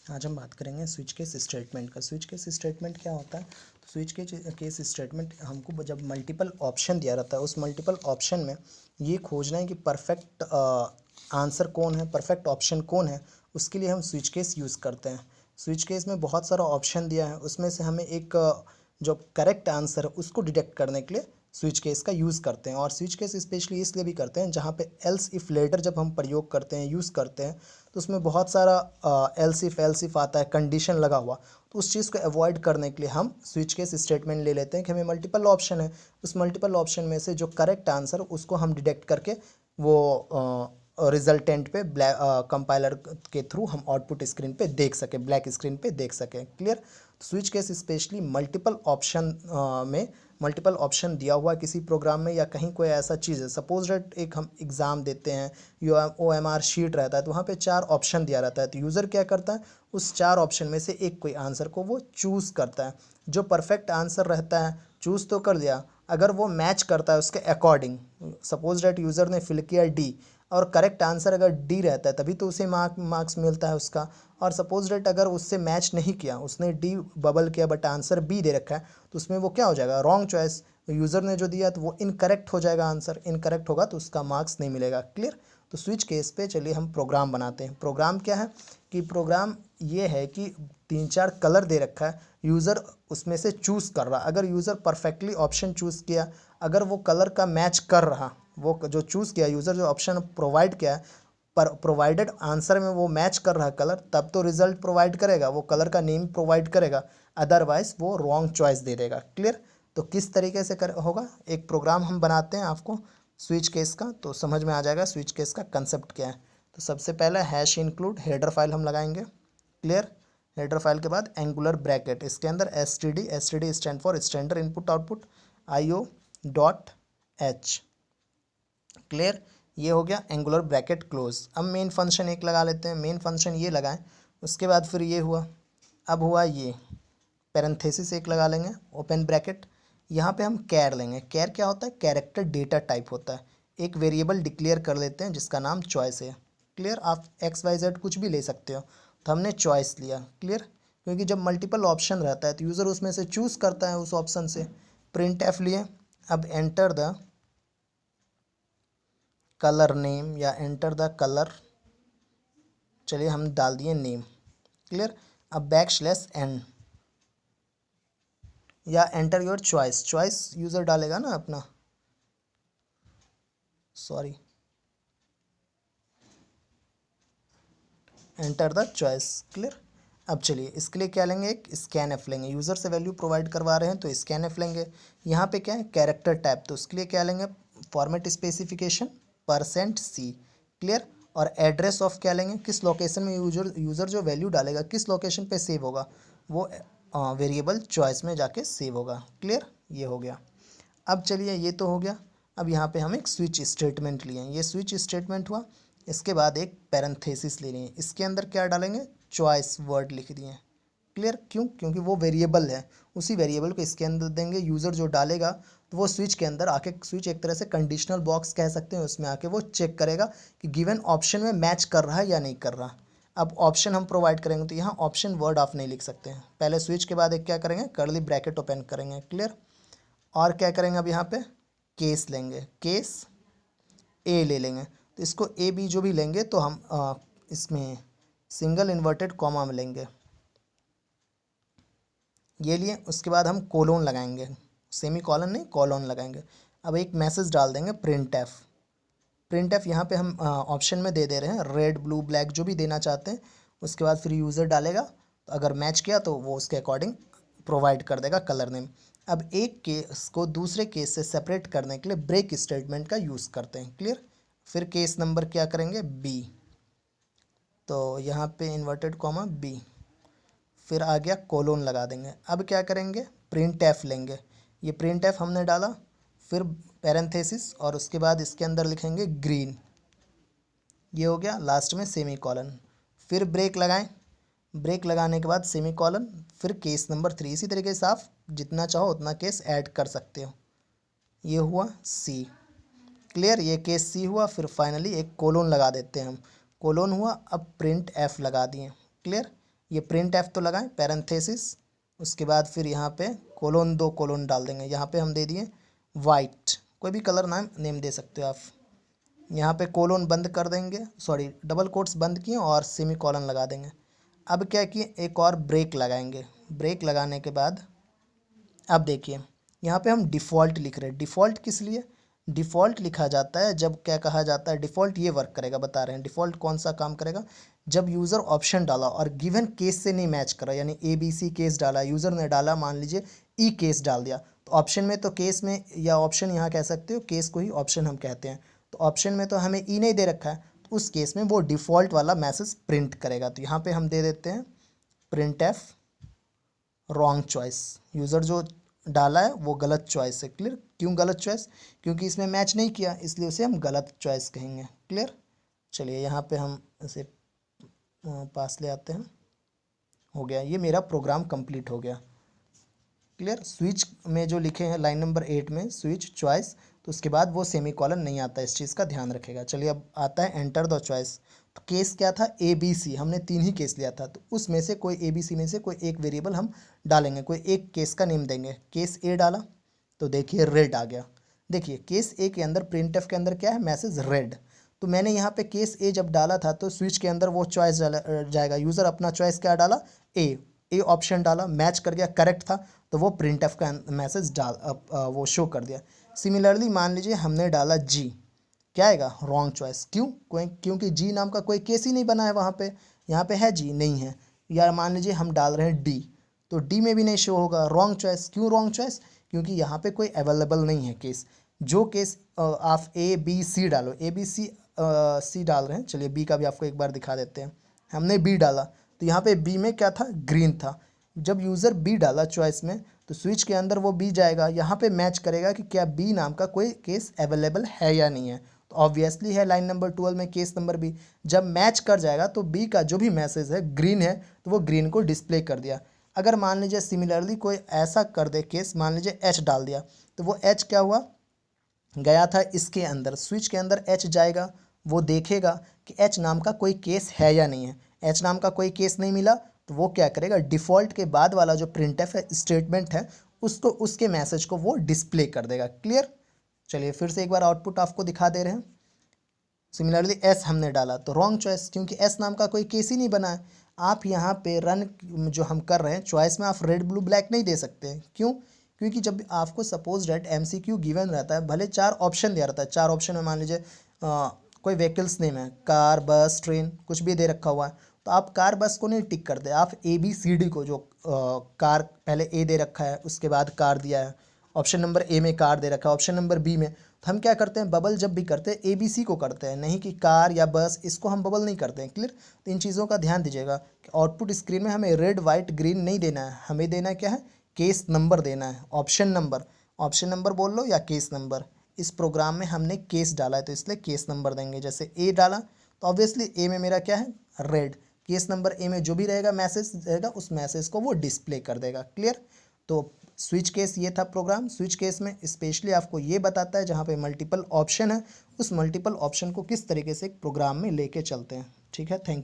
आज हम बात करेंगे स्विच केस स्टेटमेंट का। स्विच केस स्टेटमेंट क्या होता है? तो स्विच केस स्टेटमेंट हमको जब मल्टीपल ऑप्शन दिया रहता है, उस मल्टीपल ऑप्शन में ये खोजना है कि परफेक्ट आंसर कौन है, परफेक्ट ऑप्शन कौन है। उसके लिए हम स्विच केस यूज़ करते हैं। स्विच केस में बहुत सारा ऑप्शन दिया है, उसमें से हमें एक जो करेक्ट आंसर है उसको डिटेक्ट करने के लिए स्विच केस का यूज़ करते हैं। और स्विच केस स्पेशली इसलिए भी करते हैं जहाँ पे एल्स इफ़ लेटर जब हम प्रयोग करते हैं, यूज़ करते हैं, तो उसमें बहुत सारा एल्स इफ आता है, कंडीशन लगा हुआ। तो उस चीज़ को अवॉइड करने के लिए हम स्विच केस स्टेटमेंट ले लेते हैं कि हमें मल्टीपल ऑप्शन है, उस मल्टीपल ऑप्शन में से जो करेक्ट आंसर उसको हम डिटेक्ट करके वो रिजल्टेंट पे ब्लैक कंपाइलर के थ्रू हम आउटपुट स्क्रीन पे देख सकें, ब्लैक स्क्रीन पे देख सकें। Clear? Switch case specially multiple option में मल्टीपल ऑप्शन दिया हुआ किसी प्रोग्राम में या कहीं कोई ऐसा चीज़ है, सपोज डेट एक हम एग्ज़ाम देते हैं, OMR शीट रहता है, तो वहाँ पे 4 ऑप्शन दिया रहता है। तो यूज़र क्या करता है, उस 4 ऑप्शन में से एक कोई आंसर को वो चूज़ करता है। जो परफेक्ट आंसर रहता है चूज़ तो कर लिया, अगर वो मैच करता है उसके अकॉर्डिंग, सपोज डेट यूज़र ने फिल किया डी और करेक्ट आंसर अगर डी रहता है तभी तो उसे मार्क्स मिलता है उसका। और सपोज डेट अगर उससे मैच नहीं किया, उसने डी बबल किया बट आंसर बी दे रखा है, तो उसमें वो क्या हो जाएगा, रॉन्ग चॉइस। यूज़र ने जो दिया तो वो इनकरेक्ट हो जाएगा, आंसर इनकरेक्ट होगा तो उसका मार्क्स नहीं मिलेगा। क्लियर? तो स्विच केस पे चलिए हम प्रोग्राम बनाते हैं। प्रोग्राम क्या है कि प्रोग्राम ये है कि 3-4 कलर दे रखा है, यूज़र उसमें से चूज़ कर रहा। अगर यूज़र परफेक्टली ऑप्शन चूज़ किया, अगर वो कलर का मैच कर रहा, वो जो चूज़ किया यूज़र, जो ऑप्शन प्रोवाइड किया है, पर प्रोवाइडेड आंसर में वो मैच कर रहा है कलर, तब तो रिजल्ट प्रोवाइड करेगा, वो कलर का नेम प्रोवाइड करेगा, अदरवाइज वो रॉन्ग चॉइस दे देगा। क्लियर? तो किस तरीके से होगा, एक प्रोग्राम हम बनाते हैं आपको स्विच केस का, तो समझ में आ जाएगा स्विच केस का कंसेप्ट क्या है। तो सबसे पहले हैश इंक्लूड हेडर फाइल हम लगाएंगे। क्लियर? हेडर फाइल के बाद एंगुलर ब्रैकेट, इसके अंदर S T D stand for standard input output IO.H। Clear? ये हो गया एंगुलर ब्रैकेट क्लोज। अब मेन फंक्शन एक लगा लेते हैं, मेन फंक्शन ये लगाएं, उसके बाद फिर ये हुआ, अब हुआ ये पैरेंथेसिस एक लगा लेंगे, ओपन ब्रैकेट। यहाँ पे हम कैर लेंगे। कैर क्या होता है, कैरेक्टर डेटा टाइप होता है। एक वेरिएबल डिक्लेयर कर लेते हैं जिसका नाम चॉइस है। क्लियर? आप XYZ कुछ भी ले सकते हो, तो हमने चॉइस लिया। क्लियर? क्योंकि जब मल्टीपल ऑप्शन रहता है तो यूज़र उसमें से चूज़ करता है उस ऑप्शन से। प्रिंट एफ लिए। अब एंटर द कलर नेम या एंटर द कलर, चलिए हम डाल दिए नेम। क्लियर? अब \n या enter your choice, choice user डालेगा ना अपना, sorry, enter the choice. Clear? अब चलिए इसके लिए क्या लेंगे, एक स्कैन एफ लेंगे। यूज़र से वैल्यू प्रोवाइड करवा रहे हैं तो स्कैन एफ लेंगे। यहाँ पे क्या है, कैरेक्टर टाइप, तो उसके लिए क्या लेंगे, फॉर्मेट स्पेसिफिकेशन %C। क्लियर? और एड्रेस ऑफ क्या लेंगे, किस लोकेशन में यूज़र जो वैल्यू डालेगा किस लोकेशन पे सेव होगा, वो वेरिएबल चॉइस में जाके सेव होगा। क्लियर? ये हो गया। अब चलिए ये तो हो गया। अब यहाँ पे हम एक स्विच स्टेटमेंट लिए, ये स्विच स्टेटमेंट हुआ। इसके बाद एक पैरेंथेसिस ले लिए, इसके अंदर क्या डालेंगे, चॉइस वर्ड लिख दिए। क्लियर? क्यों? क्योंकि वो वेरिएबल है, उसी वेरिएबल को इसके अंदर देंगे। यूज़र जो डालेगा तो वो स्विच के अंदर आके, स्विच एक तरह से कंडीशनल बॉक्स कह सकते हैं, उसमें आके वो चेक करेगा कि गिवन ऑप्शन में मैच कर रहा है या नहीं कर रहा। अब ऑप्शन हम प्रोवाइड करेंगे तो यहाँ ऑप्शन वर्ड आप नहीं लिख सकते हैं, पहले स्विच के बाद एक क्या करेंगे, कर्ली ब्रैकेट ओपन करेंगे। क्लियर? और क्या करेंगे, अब यहाँ पे केस लेंगे, केस ए ले लेंगे। तो इसको AB जो भी लेंगे तो हम इसमें सिंगल इन्वर्टेड कॉमा में लेंगे, ये लिए। उसके बाद हम कोलोन लगाएंगे, सेमी कॉलन नहीं, कोलोन लगाएंगे। अब एक मैसेज डाल देंगे प्रिंट एफ। प्रिंट एफ यहाँ पे हम ऑप्शन में दे रहे हैं, रेड ब्लू ब्लैक जो भी देना चाहते हैं। उसके बाद फिर यूज़र डालेगा, तो अगर मैच किया तो वो उसके अकॉर्डिंग प्रोवाइड कर देगा कलर नेम। अब एक केस को दूसरे केस से सेपरेट करने के लिए ब्रेक स्टेटमेंट का यूज़ करते हैं। क्लियर? फिर केस नंबर क्या करेंगे, B, तो यहाँ पे इन्वर्टेड कॉमा B, फिर आ गया कोलोन लगा देंगे। अब क्या करेंगे, प्रिंट एफ लेंगे, ये प्रिंट एफ हमने डाला, फिर पैरेंथेसिस और उसके बाद इसके अंदर लिखेंगे ग्रीन, ये हो गया। लास्ट में सेमी कॉलन, फिर ब्रेक लगाएं, ब्रेक लगाने के बाद सेमी कॉलन, फिर केस नंबर 3। इसी तरीके से आप जितना चाहो उतना केस ऐड कर सकते हो। ये हुआ C। क्लियर? ये केस C हुआ। फिर फाइनली एक कोलोन लगा देते हैं हम, कोलोन हुआ। अब प्रिंट एफ लगा दिए। क्लियर? ये प्रिंट एफ तो लगाएं पैरेंथेसिस, उसके बाद फिर यहाँ पे कोलोन, 2 कोलोन डाल देंगे। यहाँ पे हम दे दिए वाइट, कोई भी कलर नाम नेम दे सकते हो आप। यहाँ पे कोलोन बंद कर देंगे, सॉरी डबल कोट्स बंद किए और सेमी कॉलन लगा देंगे। अब क्या किए, एक और ब्रेक लगाएंगे। ब्रेक लगाने के बाद अब देखिए यहाँ पे हम डिफ़ॉल्ट लिख रहे हैं। डिफ़ॉल्ट किस लिए, डिफ़ॉल्ट लिखा जाता है जब क्या कहा जाता है, डिफ़ॉल्ट ये वर्क करेगा, बता रहे हैं डिफ़ॉल्ट कौन सा काम करेगा, जब यूज़र ऑप्शन डाला और गिवन केस से नहीं मैच करा, यानी ABC केस डाला, यूज़र ने डाला मान लीजिए ई केस डाल दिया, तो ऑप्शन में तो केस में, या ऑप्शन यहाँ कह सकते हो, केस को ही ऑप्शन हम कहते हैं, तो ऑप्शन में तो हमें ई नहीं दे रखा है, तो उस केस में वो डिफ़ॉल्ट वाला मैसेज प्रिंट करेगा। तो यहाँ पे हम दे देते हैं print F wrong choice, user जो डाला है वो गलत चॉइस है। क्लियर, क्यों गलत चॉइस, क्योंकि इसमें मैच नहीं किया, इसलिए उसे हम गलत चॉइस कहेंगे। क्लियर, चलिए यहाँ पे हम इसे पास ले आते हैं। हो गया, ये मेरा प्रोग्राम कंप्लीट हो गया। क्लियर, स्विच में जो लिखे हैं लाइन नंबर 8 में स्विच चॉइस, तो उसके बाद वो सेमी कॉलन नहीं आता, इस चीज़ का ध्यान रखेगा। चलिए अब आता है एंटर द चॉइस। तो केस क्या था, ABC, हमने 3 ही केस लिया था, तो उसमें से कोई ABC में से कोई एक वेरिएबल हम डालेंगे, कोई एक केस का नेम देंगे। केस A डाला तो देखिए रेड आ गया। देखिए केस A के अंदर प्रिंटफ के अंदर क्या है, मैसेज रेड। तो मैंने यहाँ पे केस A जब डाला था तो स्विच के अंदर वो चॉइस जाएगा, यूज़र अपना चॉइस क्या डाला, ए ऑप्शन डाला, मैच कर गया, करेक्ट था, तो वो प्रिंट एफ का मैसेज वो शो कर दिया। सिमिलरली मान लीजिए हमने डाला जी, क्या आएगा, रॉन्ग चॉइस। क्यों, क्योंकि जी नाम का कोई केस ही नहीं बना है वहाँ पे, यहाँ पे है जी नहीं है। या मान लीजिए हम डाल रहे हैं डी, तो डी में भी नहीं शो होगा, रॉन्ग चॉइस। क्यों रॉन्ग चॉइस, क्योंकि यहाँ पे कोई अवेलेबल नहीं है केस। जो केस आप ABC डालो, ABC डाल रहे हैं, चलिए बी का भी आपको एक बार दिखा देते हैं। हमने बी डाला तो यहाँ पे बी में क्या था, ग्रीन था। जब यूज़र बी डाला चॉइस में तो स्विच के अंदर वो बी जाएगा, यहाँ पे मैच करेगा कि क्या बी नाम का कोई केस अवेलेबल है या नहीं है, तो ऑब्वियसली है लाइन नंबर 12 में केस नंबर बी। जब मैच कर जाएगा तो बी का जो भी मैसेज है ग्रीन है, तो वो ग्रीन को डिस्प्ले कर दिया। अगर मान लीजिए सिमिलरली कोई ऐसा कर दे केस, मान लीजिए एच डाल दिया, तो वो एच क्या हुआ, गया था इसके अंदर, स्विच के अंदर एच जाएगा, वो देखेगा कि एच नाम का कोई केस है या नहीं है। एच नाम का कोई केस नहीं मिला तो वो क्या करेगा, डिफ़ॉल्ट के बाद वाला जो प्रिंटफ है स्टेटमेंट है उसको, उसके मैसेज को वो डिस्प्ले कर देगा। क्लियर, चलिए फिर से एक बार आउटपुट आपको दिखा दे रहे हैं। सिमिलरली एस हमने डाला तो रॉन्ग चॉइस, क्योंकि एस नाम का कोई केस ही नहीं बना है। आप यहाँ पे रन जो हम कर रहे हैं चॉइस में, आप रेड ब्लू ब्लैक नहीं दे सकते हैं। क्यों, क्योंकि जब आपको सपोज डेट MCQ गिवन रहता है, भले 4 ऑप्शन दिया रहता है, 4 ऑप्शन में मान लीजिए कोई व्हीकल्स नेम है, कार बस ट्रेन कुछ भी दे रखा हुआ है, तो आप कार बस को नहीं टिक करते, आप ABCD को, जो कार पहले ए दे रखा है उसके बाद कार दिया है, ऑप्शन नंबर ए में कार दे रखा है, ऑप्शन नंबर बी में, तो हम क्या करते हैं, बबल जब भी करते हैं ABC को करते हैं, नहीं कि कार या बस, इसको हम बबल नहीं करते हैं। क्लियर, तो इन चीज़ों का ध्यान दीजिएगा कि आउटपुट स्क्रीन में हमें रेड वाइट ग्रीन नहीं देना है, हमें देना है क्या है, केस नंबर देना है, ऑप्शन नंबर, ऑप्शन नंबर बोल लो या केस नंबर। इस प्रोग्राम में हमने केस डाला है तो इसलिए केस नंबर देंगे। जैसे ए डाला तो ऑब्वियसली ए में मेरा क्या है, रेड, केस नंबर ए में जो भी रहेगा मैसेज रहेगा उस मैसेज को वो डिस्प्ले कर देगा। क्लियर, तो स्विच केस ये था प्रोग्राम। स्विच केस में स्पेशली आपको ये बताता है जहाँ पे मल्टीपल ऑप्शन है, उस मल्टीपल ऑप्शन को किस तरीके से एक प्रोग्राम में लेके चलते हैं। ठीक है, थैंक यू।